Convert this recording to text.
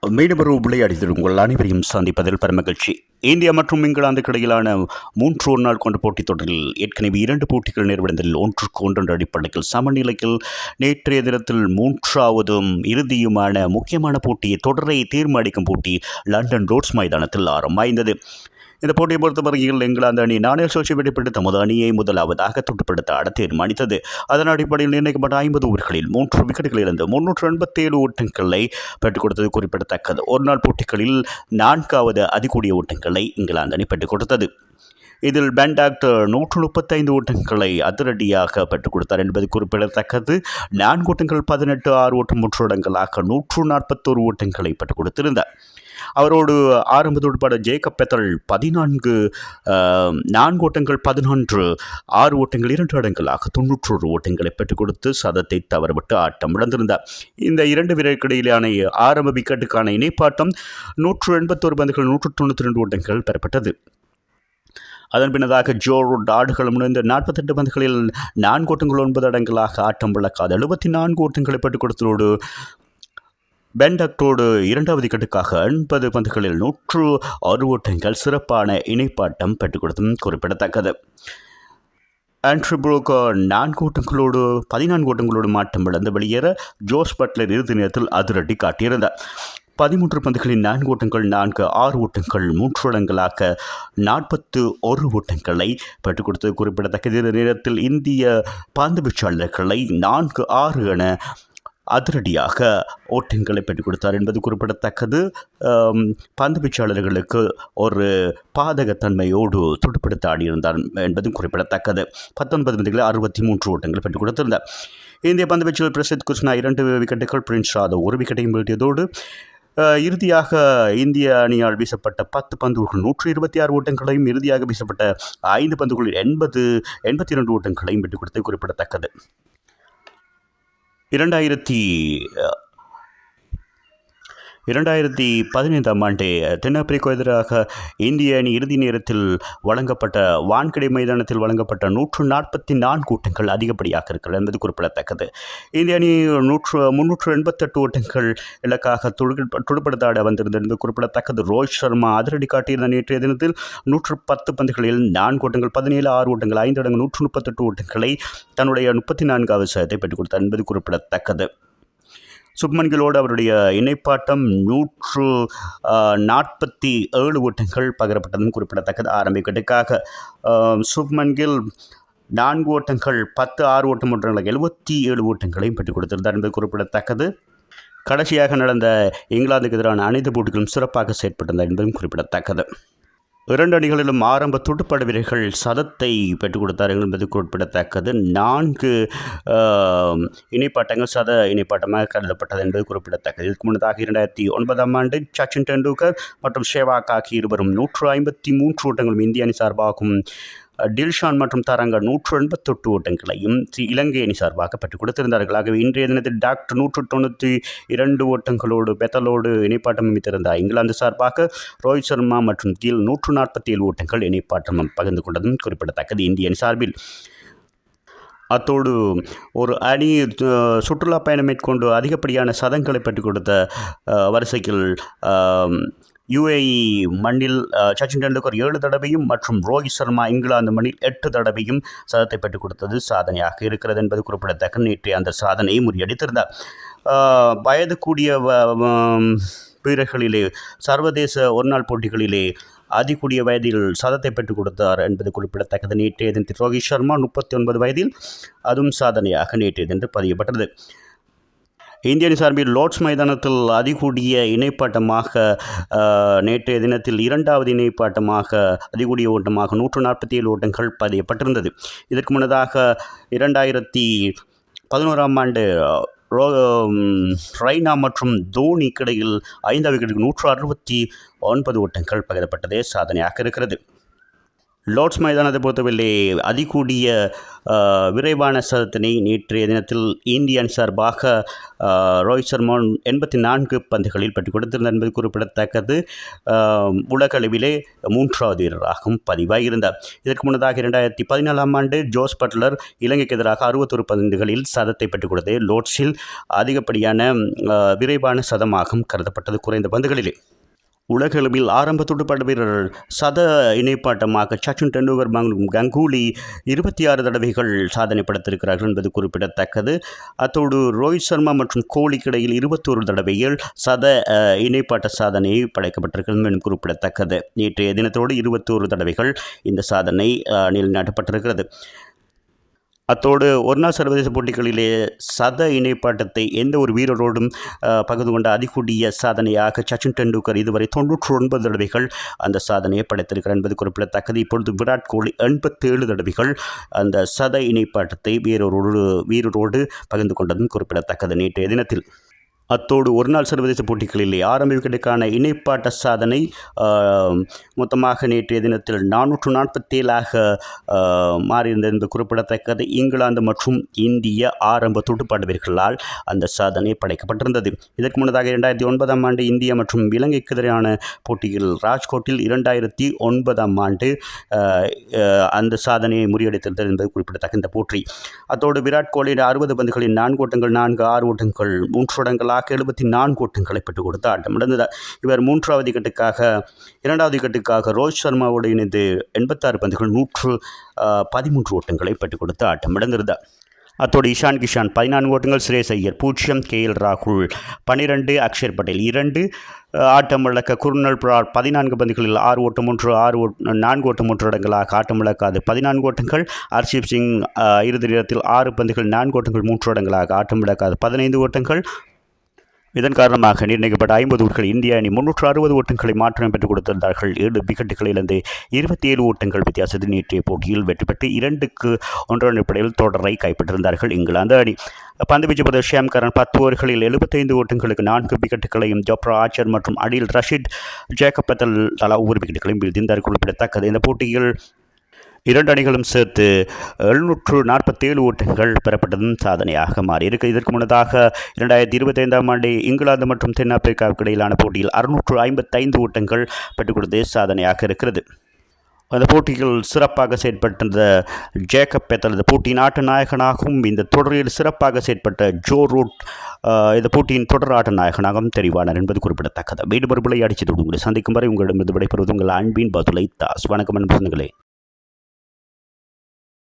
மீண்டும் ஒரு விளையாடியதில் உங்கள் அனைவரையும் சந்திப்பதில் பெருமகிழ்ச்சி. இந்தியா மற்றும் இங்கிலாந்துக்கு இடையிலான 3 ஒருநாள் கொண்ட போட்டித் தொடரில் ஏற்கனவே 2 போட்டிகள் நிறைவடைந்ததில் 1-1 அடிப்படையில் சமநிலையில் நேற்றைய தினத்தில் 3ஆவதும் இறுதியுமான முக்கியமான போட்டி, தொடரை தீர்மானிக்கும் போட்டி லண்டன் ரோட்ஸ் மைதானத்தில் ஆரம்பமாய்ந்தது. இந்த போட்டியை பொறுத்தவரையில் இங்கிலாந்து அணி நாணய சுழற்சி வெடிப்பட்டு தமது அணியை முதலாவதாக துட்டுப்படுத்த ஆட தீர்மானித்தது. அதன் அடிப்படையில் நிர்ணயிக்கப்பட்ட 50 ஓவர்களில் 3 விக்கெட்டுகள் இழந்து 387 ஓட்டங்களை பெற்றுக் கொடுத்தது குறிப்பிடத்தக்கது. ஒருநாள் போட்டிகளில் 4வது அதிகூடிய ஓட்டங்களை இங்கிலாந்து அணி பெற்றுக் கொடுத்தது. இதில் பென் டாக்டர் 135 ஓட்டங்களை அதிரடியாக பெற்றுக் கொடுத்தார் என்பது குறிப்பிடத்தக்கது. 4 ஓட்டங்கள் 18, 6 ஓட்டம் 3 இடங்களாக 141 ஓட்டங்களை பெற்றுக் கொடுத்திருந்தார். அவரோடு ஆரம்ப துடுப்பாளர் ஜேக்கப் பெத்தல் 14, 4 ஓட்டங்கள் 11, 6 ஓட்டங்கள் 2 இடங்களாக 91 ஓட்டங்களை பெற்றுக் கொடுத்து சதத்தை தவறவிட்டு ஆட்டம் இழந்திருந்தார். இந்த 2 வீரர்களுக்கிடையிலான ஆரம்ப விக்கெட்டுக்கான இணைப்பாட்டம் 181 பந்துகள் 192 ஓட்டங்கள் பெறப்பட்டது. அதன் பின்னதாக ஜோ ரூட் ஆடுகளம் முடிந்த 48 பந்துகளில் 4 ஓட்டங்கள் 9 இடங்களாக ஆட்டம் விளக்காத 74 ஓட்டங்களை பெற்றுக் கொடுத்ததோடு பென் டாக்டரோடு 2வது விக்கெட்டுக்காக 80 பந்துகளில் 106 ஓட்டங்கள் சிறப்பான இணைப்பாட்டம் பெற்றுக் கொடுத்தும் குறிப்பிடத்தக்கது. ஆண்ட்ரூ புரூக் 4 ஓட்டங்களோடு 14 ஓட்டங்களோடு மாட்டம் இழந்து வெளியேற ஜோஸ் பட்லர் இறுதி நேரத்தில் அதிரடி காட்டியிருந்தார். 13 பந்துகளில் 4 ஓட்டங்கள் 4, 6 ஓட்டங்கள் 3 இடங்களாக 41 ஓட்டங்களை பெற்றுக் கொடுத்தது குறிப்பிடத்தக்கது. இந்த நேரத்தில் இந்திய பந்து வீச்சாளர்களை 4, 6 என அதிரடியாக ஓட்டங்களை பெற்றுக் கொடுத்தார் என்பது குறிப்பிடத்தக்கது. பந்து வீச்சாளர்களுக்கு ஒரு பாதகத்தன்மையோடு துடுப்படுத்த ஆடியிருந்தார் என்பதும் குறிப்பிடத்தக்கது. 19 பந்துகளில் 63 ஓட்டங்கள் பெற்றுக் கொடுத்திருந்தார். இந்திய பந்து வீச்சாளர் பிரசித் கிருஷ்ணா 2 விக்கெட்டுகள், பிரின்ஸ் யாதவ் 1 விக்கெட்டையும் வீழ்த்தியதோடு இறுதியாக இந்திய அணியால் வீசப்பட்ட 10 பந்துகள் 126 ஓட்டங்களையும், இறுதியாக வீசப்பட்ட 5 பந்துகளில் 82 ஓட்டங்களையும் பெற்றுக் கொடுத்தது குறிப்பிடத்தக்கது. 2015ஆம் ஆண்டு தென்னாப்பிரிக்கா எதிராக இந்திய அணி இறுதி நேரத்தில் வழங்கப்பட்ட வான்கடை மைதானத்தில் வழங்கப்பட்ட 144 ஓட்டங்கள் அதிகப்படியாக இருக்கிறது என்பது குறிப்பிடத்தக்கது. இந்திய அணி 388 ஓட்டங்கள் இலக்காக துடுப்படுத்தாட வந்திருந்தது என்பது குறிப்பிடத்தக்கது. ரோஹித் சர்மா அதிரடி காட்டியிருந்த நேற்றைய தினத்தில் 110 பந்துகளில் 4 ஓட்டங்கள் 17, 6 ஓட்டங்கள் 5 இடங்கள் 138 ஓட்டங்களை தன்னுடைய 34வது சதத்தை பெற்றுக் கொடுத்தார் என்பது குறிப்பிடத்தக்கது. சுப்மன் கில்லோடு அவருடைய இணைப்பாட்டம் 147 ஓட்டங்கள் பகிரப்பட்டதும் குறிப்பிடத்தக்கது. ஆரம்ப விக்கெட்டுக்காக சுப்மன் கில் 4 ஓட்டங்கள் 10, 6 ஓட்டம் 77 ஓட்டங்களையும் பெற்றுக் கொடுத்திருந்தார் என்பது குறிப்பிடத்தக்கது. கடைசியாக நடந்த இங்கிலாந்துக்கு எதிரான அனைத்து போட்டிகளும் சிறப்பாக செயற்பட்டிருந்தார் என்பதும் குறிப்பிடத்தக்கது. 2 அணிகளிலும் ஆரம்ப துடுப்பாட்ட வீரர்கள் சதத்தை பெற்றுக் கொடுத்தார்கள் என்பது குறிப்பிடத்தக்கது. 4 இணைப்பாட்டங்கள் சத இணைப்பாட்டமாக கருதப்பட்டது என்பது குறிப்பிடத்தக்கது. இதற்கு முன்னதாக 2009ஆம் ஆண்டு சச்சின் டெண்டுல்கர் மற்றும் சேவாக் ஆகிய இருவரும் 153 ஓட்டங்களும் இந்திய அணி சார்பாகவும், டில்ஷான் மற்றும் தரங்க 188 ஓட்டங்களையும் இலங்கை அணி சார்பாக பெற்றுக் கொடுத்திருந்தார்கள். ஆகவே இன்றைய தினத்தில் டாக்டர் 192 ஓட்டங்களோடு பெத்தலோடு இணைப்பாட்டம் அமைத்திருந்தார். இங்கிலாந்து சார்பாக ரோஹித் சர்மா மற்றும் கில் 147 ஓட்டங்கள் இணைப்பாட்டம் பகிர்ந்து கொண்டதும் குறிப்பிடத்தக்கது இந்திய அணி சார்பில். அத்தோடு ஒரு அணி சுற்றுலா பயணம் மேற்கொண்டு அதிகப்படியான சதங்களை பெற்றுக் கொடுத்த வரிசையில் UAE மண்ணில் சச்சின் டெண்டுல்கர் 7 தடவையும் மற்றும் ரோஹித் சர்மா இங்கிலாந்து மண்ணில் 8 தடவையும் சதத்தை பெற்றுக் கொடுத்தது சாதனையாக இருக்கிறது என்பது குறிப்பிடத்தக்க. நேற்றைய அந்த சாதனையை முறியடித்திருந்தார். வயது கூடிய வீரர்களிலே சர்வதேச ஒருநாள் போட்டிகளிலே அதிகூடிய வயதில் சதத்தை பெற்றுக் கொடுத்தார் என்பது குறிப்பிடத்தக்கது. நேற்றைய தினத்தில் ரோஹித் சர்மா 39 வயதில் அதுவும் சாதனையாக நேற்றைய தினத்தில் பதியப்பட்டது. இந்திய அணி சார்பில் லார்ட்ஸ் மைதானத்தில் அதிகூடிய இணைப்பாட்டமாக நேற்றைய தினத்தில் 2வது இணைப்பாட்டமாக அதிகூடிய ஓட்டமாக 147 ஓட்டங்கள் பதியப்பட்டிருந்தது. இதற்கு முன்னதாக 2011ஆம் ஆண்டு ரெய்னா மற்றும் தோனிக்கு இடையில் 5வது விக்கெட்டுக்கு 169 ஓட்டங்கள் பகிரப்பட்டதே சாதனையாக இருக்கிறது. லார்ட்ஸ் மைதானத்தை பொறுத்தவரை அதிகூடிய விரைவான சதத்தினை நேற்றைய தினத்தில் இந்திய அணி சார்பாக ரோஹித் சர்மா 84 பந்துகளில் பெற்றுக் கொடுத்திருந்தார் என்பது குறிப்பிடத்தக்கது. உலக அளவிலே 3வது வீரராகவும் பதிவாகியிருந்தார். இதற்கு முன்னதாக 2014ஆம் ஆண்டு ஜோஸ் பட்லர் இலங்கைக்கு எதிராக 61 பந்துகளில் சதத்தை பெற்றுக் கொடுத்தது லார்ட்ஸில் அதிகப்படியான விரைவான சதமாகவும் கருதப்பட்டது குறைந்த பந்துகளிலே. உலகளவில் ஆரம்ப துடுப்பாட்ட வீரர் சத இணைப்பாட்டமாக சச்சின் டெண்டுல்கர் மற்றும் கங்குலி 26 தடவைகள் சாதனை படைத்திருக்கிறார்கள் என்பது குறிப்பிடத்தக்கது. அத்தோடு ரோஹித் சர்மா மற்றும் கோலிக்கு இடையில் 21 தடவைகள் சத இணைப்பாட்ட சாதனை படைக்கப்பட்டிருக்கிறது என்பது குறிப்பிடத்தக்கது. நேற்றைய தினத்தோடு 21 தடவைகள் இந்த சாதனை நிலைநாட்டப்பட்டிருக்கிறது. அத்தோடு ஒருநாள் சர்வதேச போட்டிகளிலே சத இணைப்பாட்டத்தை எந்த ஒரு வீரரோடும் பகிர்ந்து கொண்ட அதிகூடிய சாதனையாக சச்சின் டெண்டுல்கர் இதுவரை 99 தடவைகள் அந்த சாதனையை படைத்திருக்கிறார் என்பது குறிப்பிடத்தக்கது. இப்பொழுது விராட் கோலி 87 தடவைகள் அந்த சத இணைப்பாட்டத்தை வீரரோடு பகிர்ந்து கொண்டதும் குறிப்பிடத்தக்கது நேற்றைய தினத்தில். அத்தோடு ஒருநாள் சர்வதேச போட்டிகளிலே ஆரம்ப விக்கெட்டுக்கான இணைப்பாட்ட சாதனை மொத்தமாக நேற்றைய தினத்தில் 447ஆக மாறியிருந்தது என்பது குறிப்பிடத்தக்கது. இங்கிலாந்து மற்றும் இந்திய ஆரம்ப துடுப்பாட்ட வீரர்களால் அந்த சாதனை படைக்கப்பட்டிருந்தது. இதற்கு முன்னதாக 2009ஆம் ஆண்டு இந்தியா மற்றும் இலங்கைக்கு எதிரான போட்டியில் ராஜ்கோட்டில் 2009ஆம் ஆண்டு அந்த சாதனையை முறியடித்திருந்தது என்பது குறிப்பிடத்தக்க இந்த போட்டி. அத்தோடு விராட் கோலி 60 பந்துகளில் 4 ஓட்டங்கள் 6 ஓட்டங்கள் 3 ஓட்டங்களாக 74 ஓட்டங்களை பெற்றுக் கொடுத்து ஆட்டம் இழந்தது. இவர் 3வது விக்கெட்டுக்காக 2வது விக்கெட்டுக்காக ரோஹித் சர்மாவோடு இணைந்து 86 பந்துகள் 113 ஓட்டங்களை பெற்றுக் கொடுத்து ஆட்டம் இழந்திருந்தார். அத்தோடு இஷான் கிஷான் 14 ஓட்டங்கள், சுரேஷ் ஐயர் 0, KL ராகுல் 12, அக்ஷர் பட்டேல் 2, ஆட்டம் இழக்க குர்னல் பிரார் 14 பந்துகளில் 6 ஓட்டம் 4 ஓட்டம் 3 இடங்களாக ஆட்டம் இழக்காது 14 ஓட்டங்கள். ஹர்ஷீப் சிங் இறுதி நேரத்தில் 6 பந்துகள் 4 ஓட்டங்கள் 3 இடங்களாக ஆட்டம் இழக்காது 15 ஓட்டங்கள். இதன் காரணமாக நிர்ணயிக்கப்பட்ட 50 ஓவர்கள் இந்திய அணி 360 ஓட்டங்களை மாற்றம் பெற்றுக் கொடுத்திருந்தார்கள். 7 விக்கெட்டுகளிலிருந்து 27 ஓட்டங்கள் வித்தியாசத்தில் நேற்றைய போட்டியில் வெற்றி பெற்று 2-1 அடிப்படையில் தொடரை கைப்பற்றிருந்தார்கள் இங்கிலாந்து அணி. பந்துவீச்சு போது ஷியாம் கரன் 10 ஓவர்களில் 75 ஓட்டங்களுக்கு 4 விக்கெட்டுகளையும், ஜோப்ரா ஆர்ச்சர் மற்றும் அடில் ரஷீத் ஜேக்கப் பெத்தல் தலா ஒவ்வொரு விக்கெட்டுகளையும் வீழ்த்தியிருந்தார் குறிப்பிடத்தக்கது. இந்த போட்டியில் 2 அணிகளும் சேர்த்து 747 ஓட்டங்கள் பெறப்பட்டதும் சாதனையாக மாறியிருக்கு. இதற்கு முன்னதாக 2025ஆம் ஆண்டு இங்கிலாந்து மற்றும் தென்னாப்பிரிக்காவுக்கு இடையிலான போட்டியில் 655 ஓட்டங்கள் பெற்றுக் கொடுத்தது சாதனையாக இருக்கிறது. அந்த போட்டியில் சிறப்பாக செயற்பட்டிருந்த ஜேக்கப் பெத்தல் இந்த போட்டியின் ஆட்ட நாயகனாகவும், இந்த தொடரில் சிறப்பாக செயற்பட்ட ஜோ ரூட் இந்த போட்டியின் தொடர் ஆட்ட நாயகனாகவும் தெரிவானார் என்பது குறிப்பிடத்தக்கது. மீண்டும் ஒரு விளையாடி உங்களை சந்திக்கும் வரை உங்களிடமிருந்து விடைபெறுவது உங்கள் அன்பின் பதுலை தாஸ். வணக்கம் அன்பு சொந்தங்களே.